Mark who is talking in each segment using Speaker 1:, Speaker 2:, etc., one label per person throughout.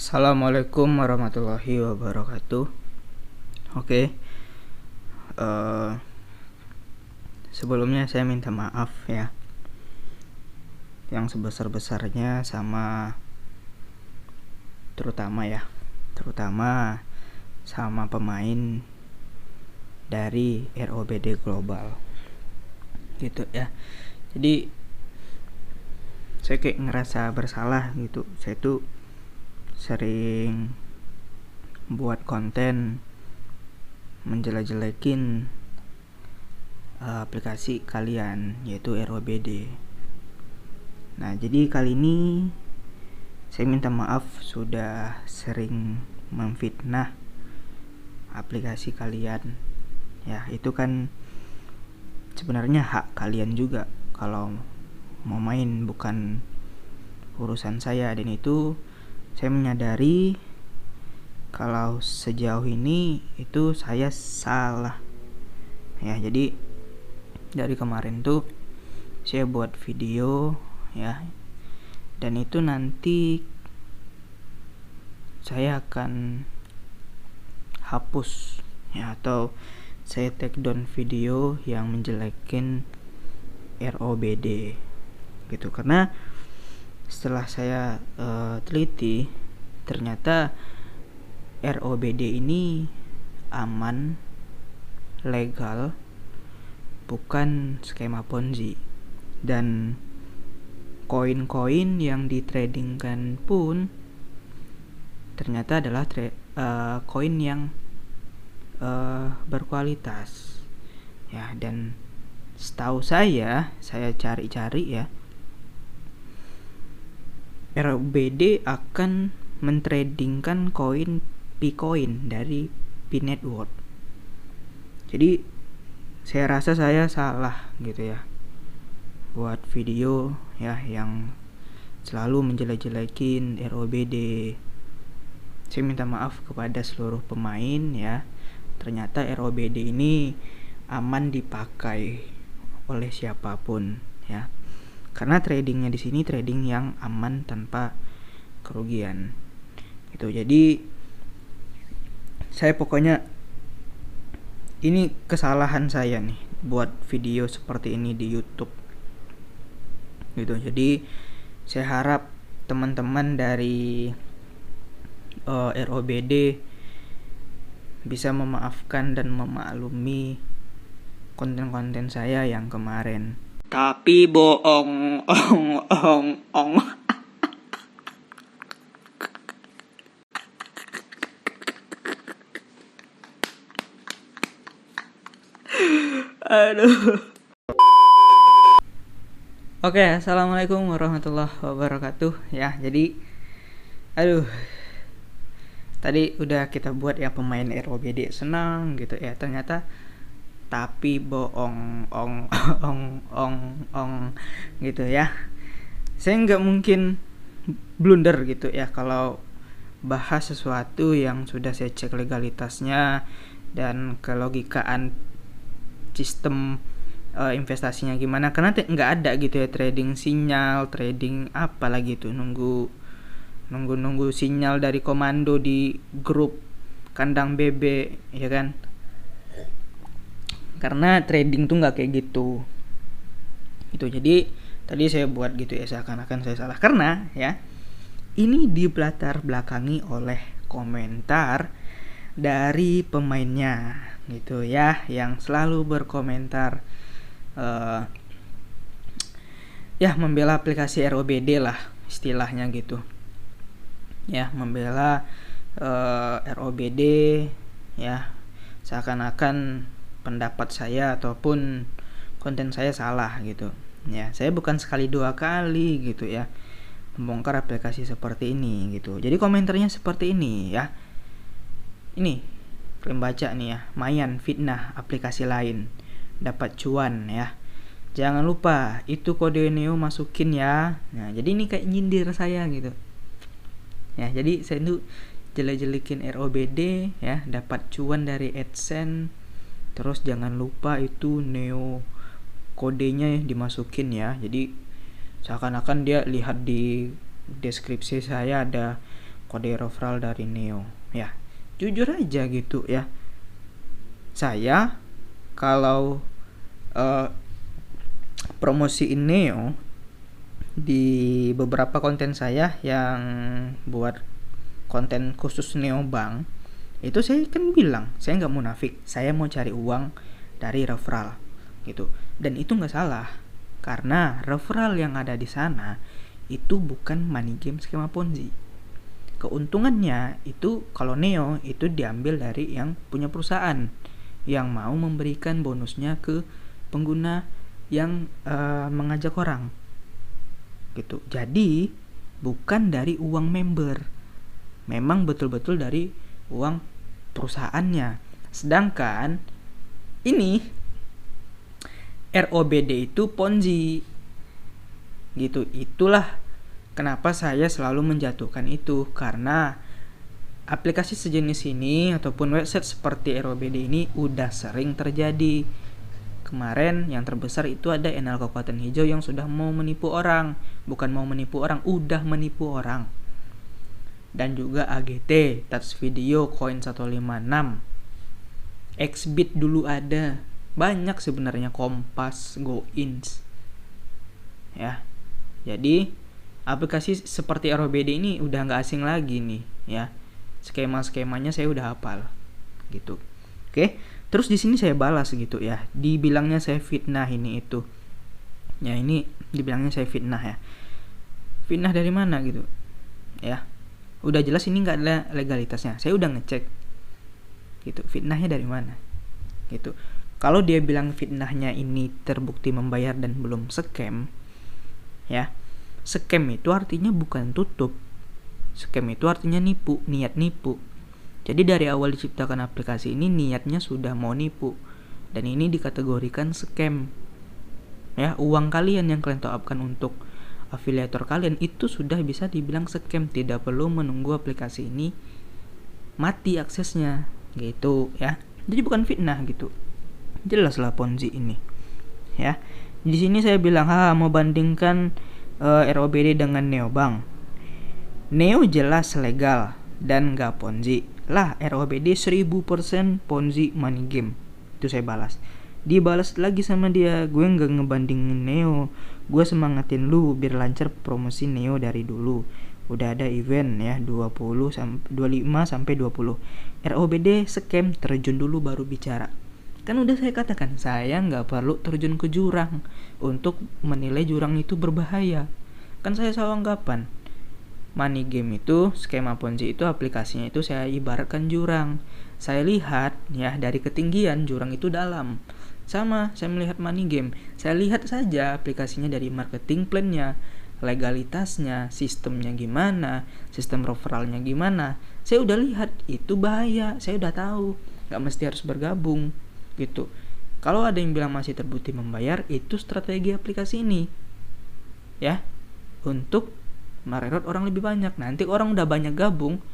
Speaker 1: Assalamualaikum warahmatullahi wabarakatuh. Oke, sebelumnya saya minta maaf ya, yang sebesar-besarnya terutama sama pemain dari ROBD Global, gitu ya. Jadi saya kayak ngerasa bersalah gitu. Saya tuh sering buat konten menjelek-jelekin aplikasi kalian, yaitu ROBD. Nah, jadi kali ini saya minta maaf sudah sering memfitnah aplikasi kalian. Ya, itu kan sebenarnya hak kalian juga kalau mau main, bukan urusan saya. Dan itu saya menyadari kalau sejauh ini itu saya salah ya. Jadi dari kemarin tuh saya buat video ya, dan itu nanti saya akan hapus ya, atau saya take down video yang menjelekin ROBD gitu. Karena setelah saya teliti, ternyata ROBD ini aman, legal, bukan skema Ponzi. Dan koin-koin yang ditradingkan pun ternyata adalah koin yang berkualitas ya. Dan setahu saya cari-cari ya, ROBD akan mentradingkan koin Picoin dari P-Network. Jadi saya rasa saya salah gitu ya, buat video ya yang selalu menjelek-jelekin ROBD. Saya minta maaf kepada seluruh pemain ya. Ternyata ROBD ini aman dipakai oleh siapapun ya. Karena tradingnya di sini trading yang aman tanpa kerugian. Gitu. Jadi saya pokoknya, ini kesalahan saya nih buat video seperti ini di YouTube. Gitu. Jadi saya harap teman-teman dari ROBD bisa memaafkan dan memaklumi konten-konten saya yang kemarin. Tapi bohong, ong. Aduh. Oke, assalamualaikum warahmatullahi wabarakatuh ya. Jadi, tadi udah kita buat ya, pemain ROBD senang gitu ya. Ternyata tapi bohong, ong gitu ya. Saya nggak mungkin blunder gitu ya kalau bahas sesuatu yang sudah saya cek legalitasnya dan kelogikaan sistem investasinya gimana. Karena nggak ada gitu ya trading sinyal, trading apa lagi tuh, nunggu sinyal dari komando di grup kandang bebek ya kan. Karena trading tuh nggak kayak gitu. Itu jadi tadi saya buat gitu ya, seakan-akan saya salah karena ya ini dilatar belakangi oleh komentar dari pemainnya gitu ya, yang selalu berkomentar ya membela aplikasi ROBD lah istilahnya gitu ya, membela ROBD ya, seakan-akan pendapat saya ataupun konten saya salah gitu ya. Saya bukan sekali dua kali gitu ya membongkar aplikasi seperti ini gitu. Jadi komentarnya seperti ini ya. Ini kalian baca nih ya, Mayan fitnah aplikasi lain dapat cuan ya. Jangan lupa itu kode Neo masukin ya. Nah, jadi ini kayak nyindir saya gitu. Ya, jadi saya tuh jelek-jelekin ROBD ya, dapat cuan dari AdSense. Terus jangan lupa itu Neo kodenya dimasukin ya. Jadi seakan-akan dia lihat di deskripsi saya ada kode referral dari Neo. Ya, jujur aja gitu ya. Saya kalau promosiin Neo di beberapa konten saya yang buat konten khusus neobank, itu saya kan bilang saya nggak munafik, saya mau cari uang dari referral gitu. Dan itu nggak salah, karena referral yang ada di sana itu bukan money game skema Ponzi. Keuntungannya itu kalau Neo itu diambil dari yang punya perusahaan yang mau memberikan bonusnya ke pengguna yang mengajak orang gitu. Jadi bukan dari uang member, memang betul-betul dari uang perusahaannya. Sedangkan ini ROBD itu Ponzi gitu. Itulah kenapa saya selalu menjatuhkan itu, karena aplikasi sejenis ini ataupun website seperti ROBD ini udah sering terjadi. Kemarin yang terbesar itu ada NL Kekuatan Hijau yang sudah mau menipu orang. Bukan mau menipu orang, udah menipu orang. Dan juga AGT, Touch Video, Coin 156, Xbit dulu ada. Banyak sebenarnya, Kompas, GoIns. Ya. Jadi aplikasi seperti ROBD ini udah nggak asing lagi nih ya. Skema-skemanya saya udah hafal gitu. Oke. Terus di sini saya balas gitu ya. Dibilangnya saya fitnah ini itu. Ya ini dibilangnya saya fitnah ya. Fitnah dari mana gitu? Ya. Udah jelas ini nggak ada legalitasnya. Saya udah ngecek. Gitu. Fitnahnya dari mana? Gitu. Kalau dia bilang fitnahnya ini terbukti membayar dan belum scam, ya. Scam itu artinya bukan tutup. Scam itu artinya nipu, niat nipu. Jadi dari awal diciptakan aplikasi ini niatnya sudah mau nipu, dan ini dikategorikan scam. Ya, uang kalian yang kalian top upkan untuk afiliator kalian itu sudah bisa dibilang scam. Tidak perlu menunggu aplikasi ini mati aksesnya, gitu ya. Jadi bukan fitnah gitu. Jelaslah Ponzi ini. Ya. Di sini saya bilang, mau bandingkan ROBD dengan neobank. Neo jelas legal dan gak Ponzi. Lah ROBD 1000% Ponzi money game. Itu saya balas. Dibalas lagi sama dia, gue gak ngebandingin Neo, gue semangatin lu biar lancar promosi Neo dari dulu. Udah ada event ya 25 sampai 20. ROBD scam, terjun dulu baru bicara. Kan udah saya katakan, saya gak perlu terjun ke jurang untuk menilai jurang itu berbahaya. Kan saya selalu anggapan money game itu, skema Ponzi itu, aplikasinya itu saya ibaratkan jurang. Saya lihat ya dari ketinggian, jurang itu dalam. Sama saya melihat money game, saya lihat saja aplikasinya dari marketing plan-nya, legalitasnya, sistemnya gimana, sistem referralnya gimana. Saya udah lihat itu bahaya, saya udah tahu, gak mesti harus bergabung gitu. Kalau ada yang bilang masih terbukti membayar, itu strategi aplikasi ini ya, untuk merekrut orang lebih banyak. Nanti orang udah banyak gabung,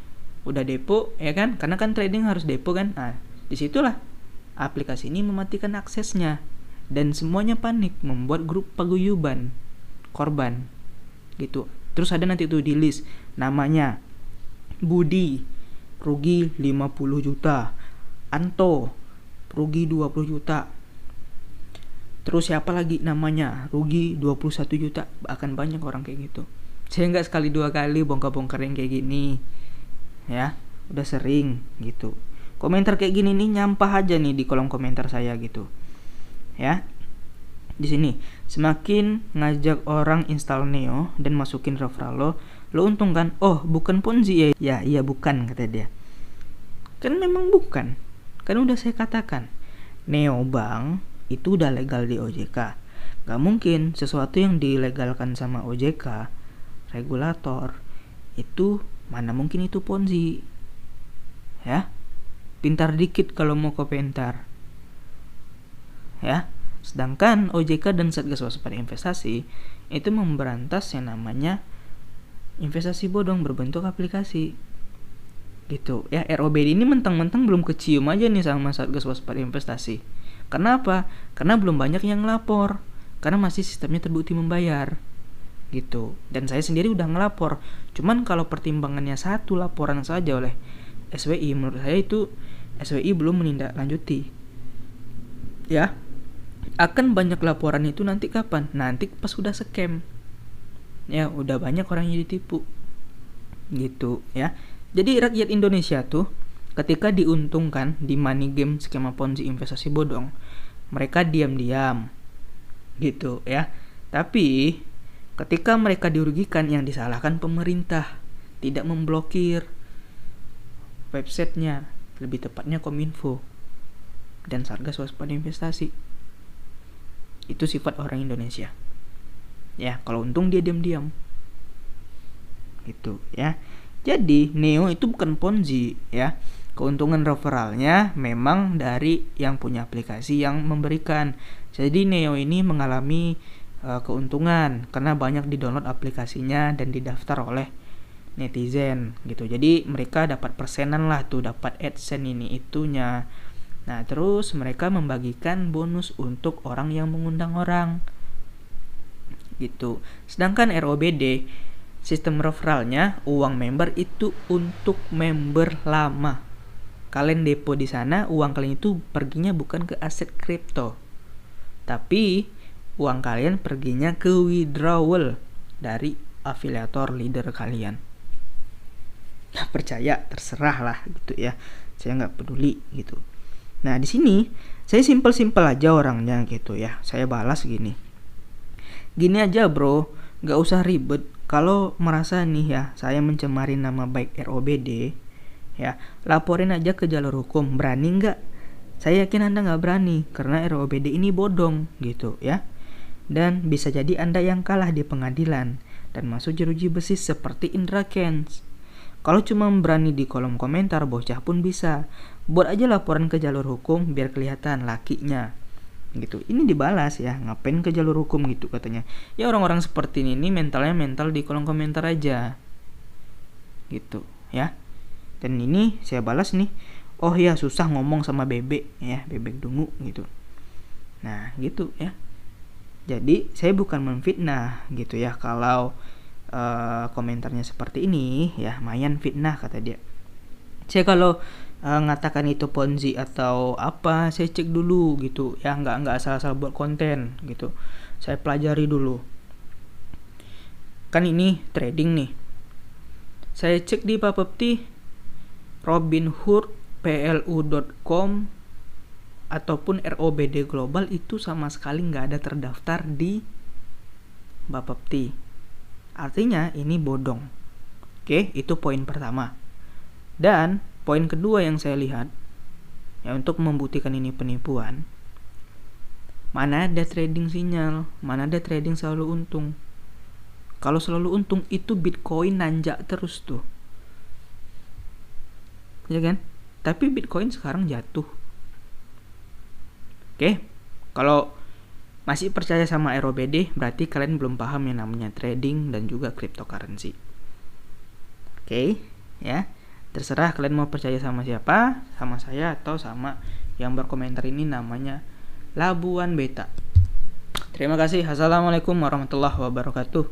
Speaker 1: udah depo ya kan, karena kan trading harus depo kan. Nah disitulah aplikasi ini mematikan aksesnya dan semuanya panik, membuat grup paguyuban korban gitu. Terus ada nanti tuh di list namanya Budi rugi 50 juta, Anto rugi 20 juta, terus siapa lagi namanya rugi 21 juta. Akan banyak orang kayak gitu. Saya nggak sekali dua kali bongkar-bongkar yang kayak gini ya, udah sering gitu. Komentar kayak gini nih nyampah aja nih di kolom komentar saya gitu ya. Di sini semakin ngajak orang install Neo dan masukin referral lo untung kan. Oh bukan Ponzi ya? Iya bukan, kata dia. Kan memang bukan, kan udah saya katakan neobank itu udah legal di OJK. Gak mungkin sesuatu yang dilegalkan sama OJK regulator itu, mana mungkin itu Ponzi ya. Pintar dikit kalau mau komentar ya. Sedangkan OJK dan Satgas Waspada Investasi itu memberantas yang namanya investasi bodong berbentuk aplikasi gitu ya. ROBD ini mentang-mentang belum kecium aja nih sama Satgas Waspada Investasi. Kenapa? Karena belum banyak yang lapor, karena masih sistemnya terbukti membayar gitu. Dan saya sendiri udah ngelapor. Cuman kalau pertimbangannya satu laporan saja oleh SWI, menurut saya itu SWI belum menindaklanjuti. Ya, akan banyak laporan itu nanti kapan? Nanti pas udah scam. Ya, udah banyak orang yang ditipu. Gitu ya. Jadi rakyat Indonesia tuh ketika diuntungkan di money game skema Ponzi investasi bodong, mereka diam-diam gitu ya. Tapi ketika mereka dirugikan, yang disalahkan pemerintah tidak memblokir websitenya, lebih tepatnya Kominfo dan Satgas Waspada Investasi. Itu sifat orang Indonesia. Ya, kalau untung dia diam-diam. Gitu ya. Jadi Neo itu bukan Ponzi ya. Keuntungan referralnya memang dari yang punya aplikasi yang memberikan. Jadi Neo ini mengalami keuntungan karena banyak di-download aplikasinya dan didaftar oleh netizen gitu. Jadi mereka dapat persenan lah tuh, dapat AdSense ini itunya. Nah, terus mereka membagikan bonus untuk orang yang mengundang orang. Gitu. Sedangkan ROBD sistem referralnya uang member itu untuk member lama. Kalian depo di sana, uang kalian itu perginya bukan ke aset kripto, tapi uang kalian perginya ke withdrawal dari afiliator leader kalian. Nah, percaya terserah lah gitu ya. Saya nggak peduli gitu. Nah, di sini saya simpel-simpel aja orangnya gitu ya. Saya balas gini. Gini aja bro, nggak usah ribet. Kalau merasa nih ya, saya mencemari nama baik ROBD, ya laporin aja ke jalur hukum. Berani nggak? Saya yakin Anda nggak berani karena ROBD ini bodong gitu ya. Dan bisa jadi Anda yang kalah di pengadilan dan masuk jeruji besi seperti Indra Kents. Kalau cuma berani di kolom komentar, bocah pun bisa. Buat aja laporan ke jalur hukum biar kelihatan lakinya. Gitu. Ini dibalas ya, ngapain ke jalur hukum gitu katanya. Ya orang-orang seperti ini mentalnya mental di kolom komentar aja. Gitu ya. Dan ini saya balas nih. Oh ya, susah ngomong sama bebek ya, bebek dungu gitu. Nah, gitu ya. Jadi saya bukan memfitnah gitu ya. Kalau komentarnya seperti ini ya, lumayan fitnah kata dia. Saya kalau ngatakan itu Ponzi atau apa, saya cek dulu gitu ya, nggak asal-asal buat konten gitu. Saya pelajari dulu. Kan ini trading nih. Saya cek di Bapepti, Robinhood, PLU.com ataupun ROBD Global itu sama sekali nggak ada terdaftar di Bapepti. Artinya ini bodong. Oke, itu poin pertama. Dan poin kedua yang saya lihat ya, untuk membuktikan ini penipuan, mana ada trading sinyal, mana ada trading selalu untung. Kalau selalu untung itu Bitcoin nanjak terus tuh, ya kan? Tapi Bitcoin sekarang jatuh. Oke, kalau masih percaya sama ROBD, berarti kalian belum paham yang namanya trading dan juga cryptocurrency. Oke, ya. Terserah kalian mau percaya sama siapa, sama saya atau sama yang berkomentar ini namanya Labuan Beta. Terima kasih. Assalamualaikum warahmatullahi wabarakatuh.